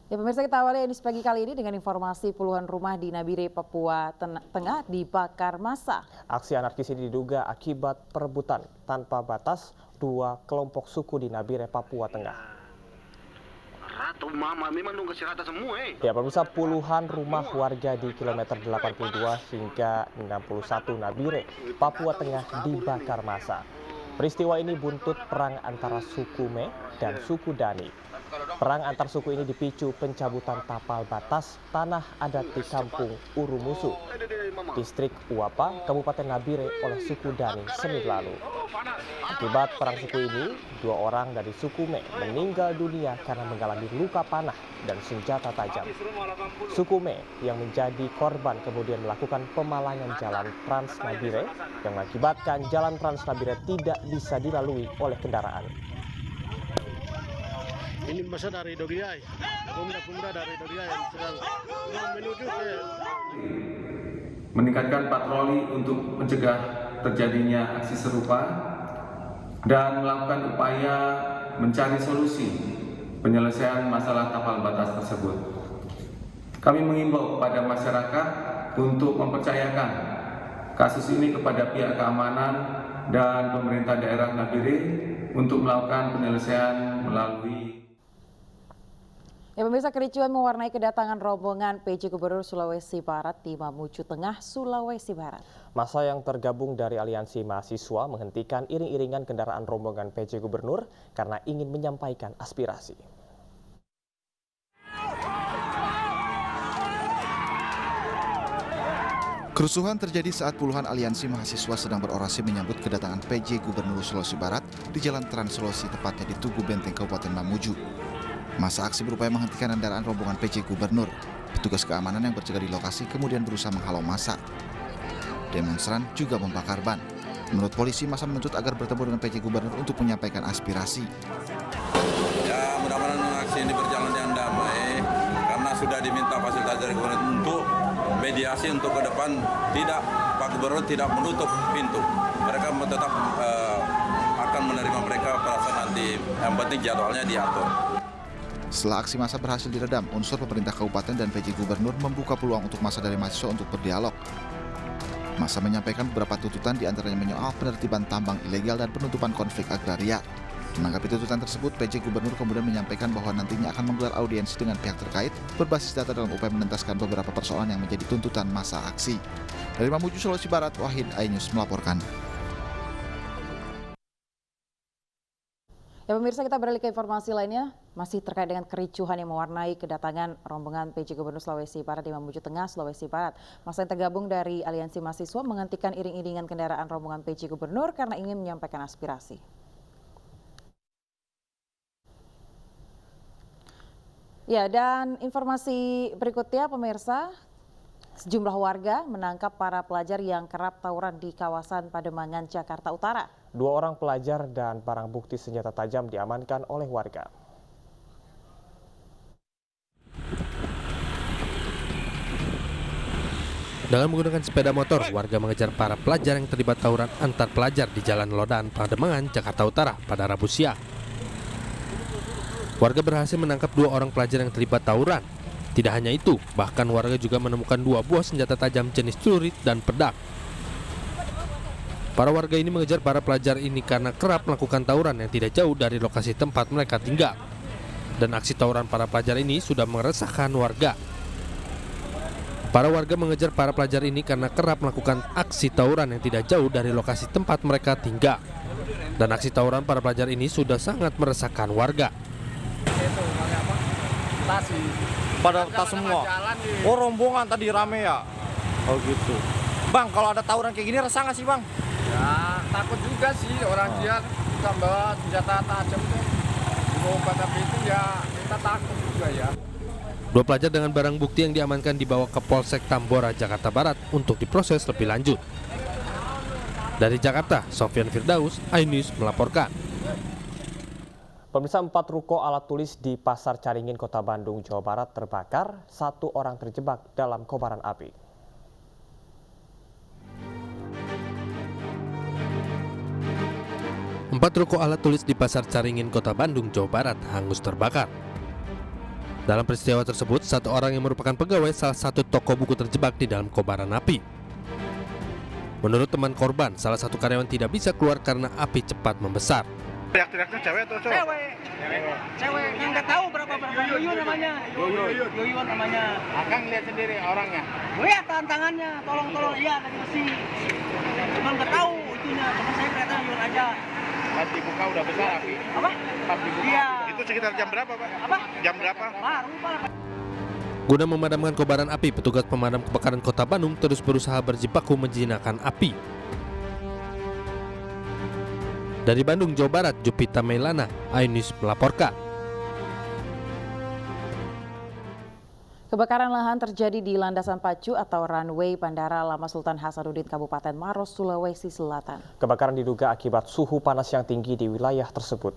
Ya pemirsa, kita awali edisi pagi kali ini dengan informasi puluhan rumah di Nabire, Papua Tengah dibakar massa. Aksi anarkis ini diduga akibat perebutan tanpa batas dua kelompok suku di Nabire, Papua Tengah. Rata mama memang dong kasih rata semua Ya pemirsa, puluhan rumah warga di kilometer 82 hingga 61 Nabire, Papua Tengah dibakar massa. Peristiwa ini buntut perang antara suku Me dan suku Dani. Perang antar suku ini dipicu pencabutan tapal batas tanah adat di kampung Urumusu, distrik Uapa, Kabupaten Nabire oleh suku Dani Senin lalu. Akibat perang suku ini, 2 orang dari suku Me meninggal dunia karena mengalami luka panah dan senjata tajam. Suku Me yang menjadi korban kemudian melakukan pemalangan jalan Trans Nabire yang mengakibatkan jalan Trans Nabire tidak bisa dilalui oleh kendaraan. Ini masa dari Dogiyai, pemuda-pemuda dari Dogiyai yang sedang menuju ke meningkatkan patroli untuk mencegah terjadinya aksi serupa dan melakukan upaya mencari solusi penyelesaian masalah tapal batas tersebut. Kami mengimbau kepada masyarakat untuk mempercayakan kasus ini kepada pihak keamanan dan pemerintah daerah Nabire untuk melakukan penyelesaian melalui. Ya pemirsa, kericuhan mewarnai kedatangan rombongan PJ Gubernur Sulawesi Barat di Mamuju Tengah, Sulawesi Barat. Massa yang tergabung dari aliansi mahasiswa menghentikan iring-iringan kendaraan rombongan PJ Gubernur karena ingin menyampaikan aspirasi. Kerusuhan terjadi saat puluhan aliansi mahasiswa sedang berorasi menyambut kedatangan PJ Gubernur Sulawesi Barat di Jalan Trans Sulawesi, tepatnya di Tugu Benteng, Kabupaten Mamuju. Masa aksi berupaya menghentikan kendaraan rombongan PJ Gubernur. Petugas keamanan yang berjaga di lokasi kemudian berusaha menghalau massa. Demonstran juga membakar ban. Menurut polisi, massa menuntut agar bertemu dengan PJ Gubernur untuk menyampaikan aspirasi. Ya, mudah-mudahan aksi ini berjalan dengan damai karena sudah diminta fasilitas dari Gubernur untuk mediasi untuk ke depan, tidak Pak Gubernur tidak menutup pintu. Mereka tetap akan menerima mereka pada nanti, yang penting jadwalnya diatur. Setelah aksi massa berhasil diredam, unsur pemerintah kabupaten dan PJ Gubernur membuka peluang untuk massa dari mahasiswa untuk berdialog. Massa menyampaikan beberapa tuntutan, diantaranya menyoal penertiban tambang ilegal dan penutupan konflik agraria. Menanggapi tuntutan tersebut, PJ Gubernur kemudian menyampaikan bahwa nantinya akan menggelar audiensi dengan pihak terkait berbasis data dalam upaya menuntaskan beberapa persoalan yang menjadi tuntutan massa aksi. Dari Mamuju, Sulawesi Barat, Wahid iNews melaporkan. Ya pemirsa, kita beralih ke informasi lainnya, masih terkait dengan kericuhan yang mewarnai kedatangan rombongan PJ Gubernur Sulawesi Barat di Mamuju Tengah, Sulawesi Barat. Massa yang tergabung dari aliansi mahasiswa menghentikan iring-iringan kendaraan rombongan PJ Gubernur karena ingin menyampaikan aspirasi. Ya, dan informasi berikutnya pemirsa, sejumlah warga menangkap para pelajar yang kerap tawuran di kawasan Pademangan, Jakarta Utara. 2 orang pelajar dan barang bukti senjata tajam diamankan oleh warga. Dengan menggunakan sepeda motor, warga mengejar para pelajar yang terlibat tawuran antar pelajar di Jalan Lodaan, Pademangan, Jakarta Utara pada Rabu siang. Warga berhasil menangkap 2 orang pelajar yang terlibat tawuran. Tidak hanya itu, bahkan warga juga menemukan 2 buah senjata tajam jenis celurit dan pedang. Para warga ini mengejar para pelajar ini karena kerap melakukan tawuran yang tidak jauh dari lokasi tempat mereka tinggal. Dan aksi tawuran para pelajar ini sudah meresahkan warga. Para warga mengejar para pelajar ini karena kerap melakukan aksi tawuran yang tidak jauh dari lokasi tempat mereka tinggal. Dan aksi tawuran para pelajar ini sudah sangat meresahkan warga. Pada tas semua. Oh, rombongan tadi rame ya? Oh gitu. Bang, kalau ada tawuran kayak gini resah nggak sih bang? Ya, takut juga sih orang dia tambah senjata tajam tuh. Mau pada itu ya kita takut juga ya. 2 pelajar dengan barang bukti yang diamankan dibawa ke Polsek Tambora, Jakarta Barat untuk diproses lebih lanjut. Dari Jakarta, Sofyan Firdaus, iNews melaporkan. Pemirsa, 4 ruko alat tulis di Pasar Caringin, Kota Bandung, Jawa Barat terbakar, 1 orang terjebak dalam kobaran api. 4 ruko alat tulis di Pasar Caringin, Kota Bandung, Jawa Barat hangus terbakar. Dalam peristiwa tersebut, satu orang yang merupakan pegawai salah satu toko buku terjebak di dalam kobaran api. Menurut teman korban, salah satu karyawan tidak bisa keluar karena api cepat membesar. Teriak-teriaknya cewek atau cowok? Cewek yang nggak tahu berapa Yuyun namanya. Yuyun namanya. Akang lihat sendiri orangnya. Lihat tangannya, tolong iya lagi besi. Cuma nggak tahu itunya, cuma saya kelihatan Yuyun aja. Pas dibuka udah besar api. Apa? Pas dibuka. Iya. Itu sekitar jam berapa, Pak? Apa? Jam berapa? Guna memadamkan kobaran api, petugas pemadam kebakaran Kota Bandung terus berusaha berjibaku menjinakkan api. Dari Bandung, Jawa Barat, Jupita Mailana, iNews melaporkan. Kebakaran lahan terjadi di landasan pacu atau runway Bandara Lama Sultan Hasanuddin Kabupaten Maros, Sulawesi Selatan. Kebakaran diduga akibat suhu panas yang tinggi di wilayah tersebut.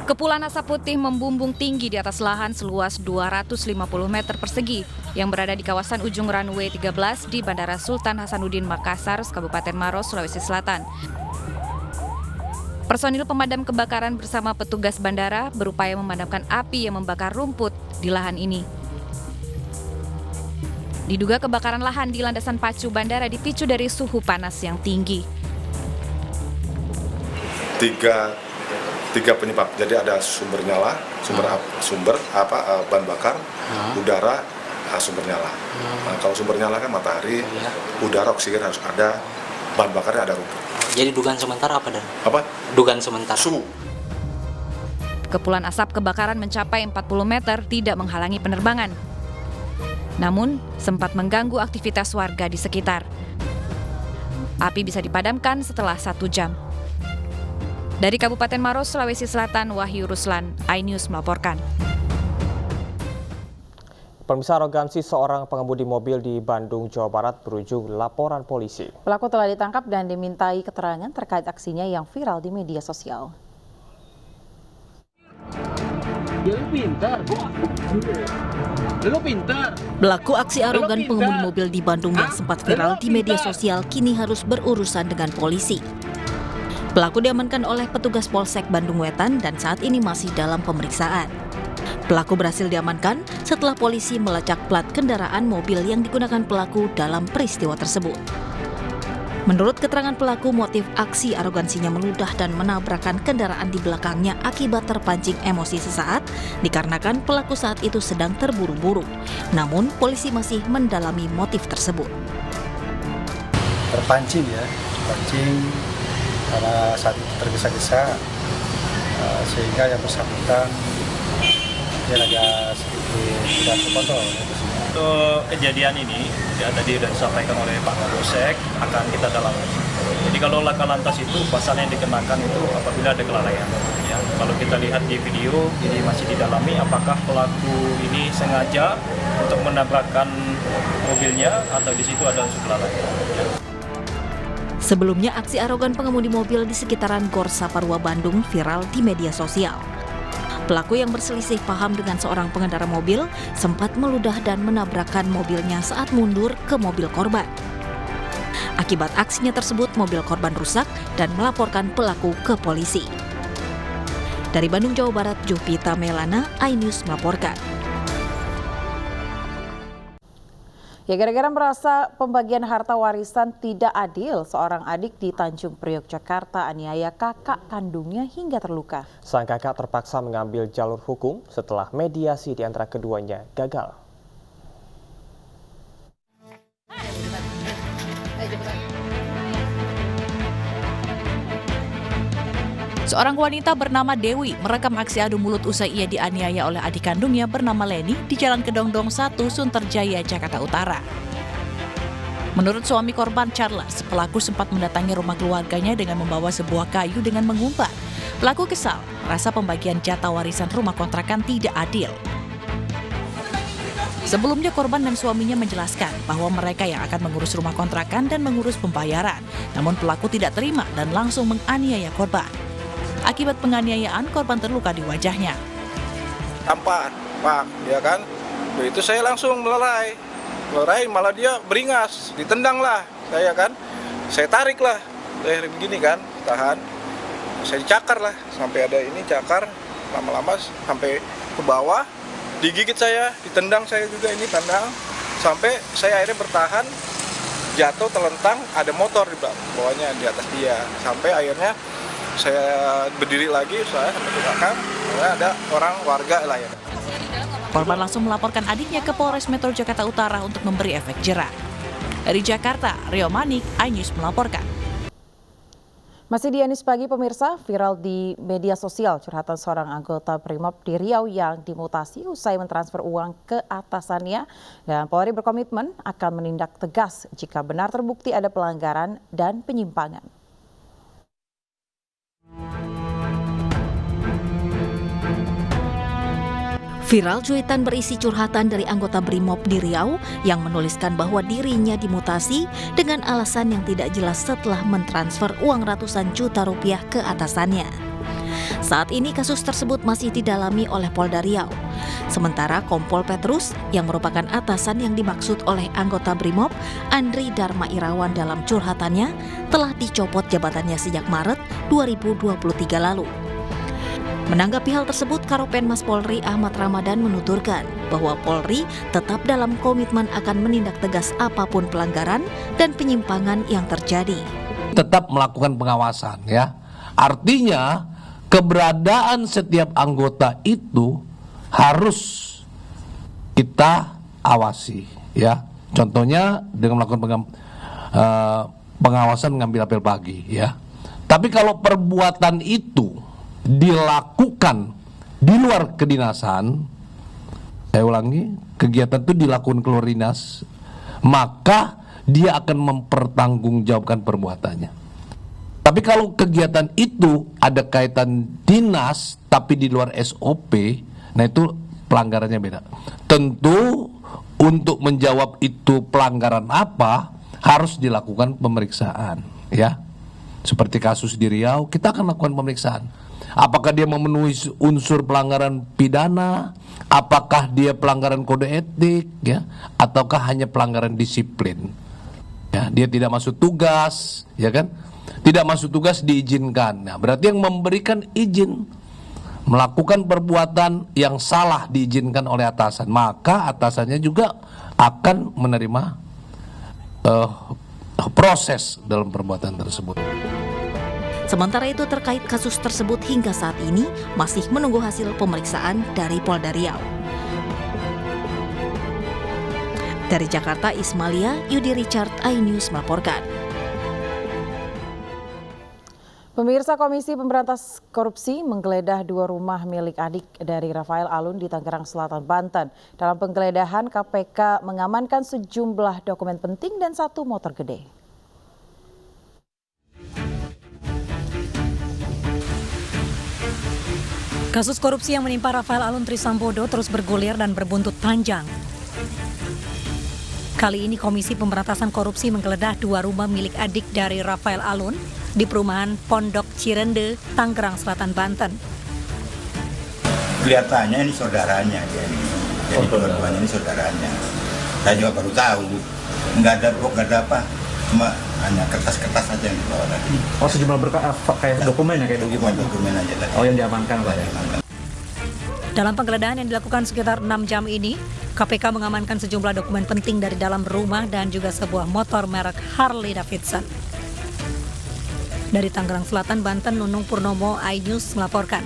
Kepulan asap putih membumbung tinggi di atas lahan seluas 250 meter persegi yang berada di kawasan ujung runway 13 di Bandara Sultan Hasanuddin Makassar, Kabupaten Maros, Sulawesi Selatan. Personil pemadam kebakaran bersama petugas bandara berupaya memadamkan api yang membakar rumput di lahan ini. Diduga kebakaran lahan di landasan pacu bandara dipicu dari suhu panas yang tinggi. Tiga penyebab. Jadi ada sumber nyala, sumber bahan bakar, udara, sumber nyala. Nah, kalau sumber nyala kan matahari, udara, oksigen harus ada, bahan bakarnya ada rumput. Jadi dugaan sementara apa dan? Apa? Dugaan sementara. Suhu. Kepulan asap kebakaran mencapai 40 meter tidak menghalangi penerbangan. Namun, sempat mengganggu aktivitas warga di sekitar. Api bisa dipadamkan setelah 1 jam. Dari Kabupaten Maros, Sulawesi Selatan, Wahyu Ruslan, iNews melaporkan. Pemirsa, arogansi seorang pengemudi mobil di Bandung, Jawa Barat berujung laporan polisi. Pelaku telah ditangkap dan dimintai keterangan terkait aksinya yang viral di media sosial. Lu pintar. Pelaku aksi arogan pengemudi mobil di Bandung yang sempat viral di media sosial kini harus berurusan dengan polisi. Pelaku diamankan oleh petugas Polsek Bandung Wetan dan saat ini masih dalam pemeriksaan. Pelaku berhasil diamankan setelah polisi melacak plat kendaraan mobil yang digunakan pelaku dalam peristiwa tersebut. Menurut keterangan pelaku, motif aksi arogansinya meludah dan menabrakkan kendaraan di belakangnya akibat terpancing emosi sesaat dikarenakan pelaku saat itu sedang terburu-buru. Namun, polisi masih mendalami motif tersebut. Terpancing karena saat itu tergesa-gesa sehingga yang bersangkutan dia agak sedikit tidak terkontrol. Untuk kejadian ini ya tadi sudah disampaikan oleh Pak Kapolsek akan kita dalami. Jadi kalau laka lantas itu pasal yang dikenakan itu apabila ada kelalaian. Ya, kalau kita lihat di video ini masih didalami apakah pelaku ini sengaja untuk menabrakkan mobilnya atau di situ ada unsur kelalaian. Ya. Sebelumnya, aksi arogan pengemudi mobil di sekitaran Gor Saparua Bandung viral di media sosial. Pelaku yang berselisih paham dengan seorang pengendara mobil sempat meludah dan menabrakkan mobilnya saat mundur ke mobil korban. Akibat aksinya tersebut, mobil korban rusak dan melaporkan pelaku ke polisi. Dari Bandung, Jawa Barat, Jupita Mailana, iNews melaporkan. Ya, gara-gara merasa pembagian harta warisan tidak adil, seorang adik di Tanjung Priok, Jakarta aniaya kakak kandungnya hingga terluka. Sang kakak terpaksa mengambil jalur hukum setelah mediasi di antara keduanya gagal. Seorang wanita bernama Dewi merekam aksi adu mulut usai ia dianiaya oleh adik kandungnya bernama Leni di Jalan Kedongdong 1, Sunterjaya, Jakarta Utara. Menurut suami korban Charles, pelaku sempat mendatangi rumah keluarganya dengan membawa sebuah kayu dengan mengumpat. Pelaku kesal, merasa pembagian jatah warisan rumah kontrakan tidak adil. Sebelumnya korban dan suaminya menjelaskan bahwa mereka yang akan mengurus rumah kontrakan dan mengurus pembayaran. Namun pelaku tidak terima dan langsung menganiaya korban. Akibat penganiayaan, korban terluka di wajahnya. Tampar, Pak, ya kan? Itu saya langsung melerai. Lurain malah dia beringas, ditendang lah saya kan. Saya tarik lah, begini kan, tahan. Saya dicakar lah, sampai ada ini cakar, lama-lama sampai ke bawah, digigit saya, ditendang saya juga ini tendang. Sampai saya akhirnya bertahan, jatuh telentang, ada motor di bawahnya di atas dia. Sampai akhirnya saya berdiri lagi, saya sampai ke belakang, ada orang warga lah ya. Korban langsung melaporkan adiknya ke Polres Metro Jakarta Utara untuk memberi efek jera. Dari Jakarta, Rio Manik, iNews melaporkan. Masih di iNews Pagi, pemirsa, viral di media sosial curhatan seorang anggota Brimob di Riau yang dimutasi usai mentransfer uang ke atasannya, dan Polri berkomitmen akan menindak tegas jika benar terbukti ada pelanggaran dan penyimpangan. Viral cuitan berisi curhatan dari anggota Brimob di Riau yang menuliskan bahwa dirinya dimutasi dengan alasan yang tidak jelas setelah mentransfer uang ratusan juta rupiah ke atasannya. Saat ini kasus tersebut masih didalami oleh Polda Riau. Sementara Kompol Petrus yang merupakan atasan yang dimaksud oleh anggota Brimob, Andri Dharma Irawan dalam curhatannya, telah dicopot jabatannya sejak Maret 2023 lalu. Menanggapi hal tersut, Karopenmas Polri Ahmad Ramadan menuturkan bahwa Polri tetap dalam komitmen akan menindak tegas apapun pelanggaran dan penyimpangan yang terjadi. Tetap melakukan pengawasan ya. Artinya keberadaan setiap anggota itu harus kita awasi ya. Contohnya dengan melakukan pengawasan mengambil apel pagi ya. Tapi kalau perbuatan itu dilakukan di luar kedinasan, saya ulangi, kegiatan itu dilakukan keluar dinas, maka dia akan mempertanggungjawabkan perbuatannya. Tapi kalau kegiatan itu ada kaitan dinas tapi di luar SOP, nah itu pelanggarannya beda. Tentu untuk menjawab itu pelanggaran apa harus dilakukan pemeriksaan ya. Seperti kasus di Riau, kita akan lakukan pemeriksaan. Apakah dia memenuhi unsur pelanggaran pidana, apakah dia pelanggaran kode etik, ya, ataukah hanya pelanggaran disiplin? Ya, dia tidak masuk tugas, ya kan? Tidak masuk tugas diizinkan. Nah, berarti yang memberikan izin melakukan perbuatan yang salah diizinkan oleh atasan, maka atasannya juga akan menerima proses dalam perbuatan tersebut. Sementara itu terkait kasus tersebut hingga saat ini masih menunggu hasil pemeriksaan dari Polda Riau. Dari Jakarta, Ismalia, Yudi Richard, iNews melaporkan. Pemirsa, Komisi Pemberantas Korupsi menggeledah 2 rumah milik adik dari Rafael Alun di Tangerang Selatan, Banten. Dalam penggeledahan, KPK mengamankan sejumlah dokumen penting dan 1 motor gede. Kasus korupsi yang menimpa Rafael Alun Trisambodo terus bergulir dan berbuntut panjang. Kali ini Komisi Pemberantasan Korupsi menggeledah 2 rumah milik adik dari Rafael Alun di perumahan Pondok Cirende, Tangerang Selatan, Banten. Kelihatannya ini saudaranya, jadi dua-duanya ini saudaranya. Saya juga baru tahu, nggak ada apa, cuma hanya kertas-kertas aja yang dibawa tadi. Oh, sejumlah berkas kayak dokumen ya, kayak begitu? Dokumen aja tadi. Oh, yang diamankan Pak ya? Dalam penggeledahan yang dilakukan sekitar 6 jam ini, KPK mengamankan sejumlah dokumen penting dari dalam rumah dan juga sebuah motor merek Harley Davidson. Dari Tangerang Selatan, Banten, Nunung Purnomo, iNews melaporkan.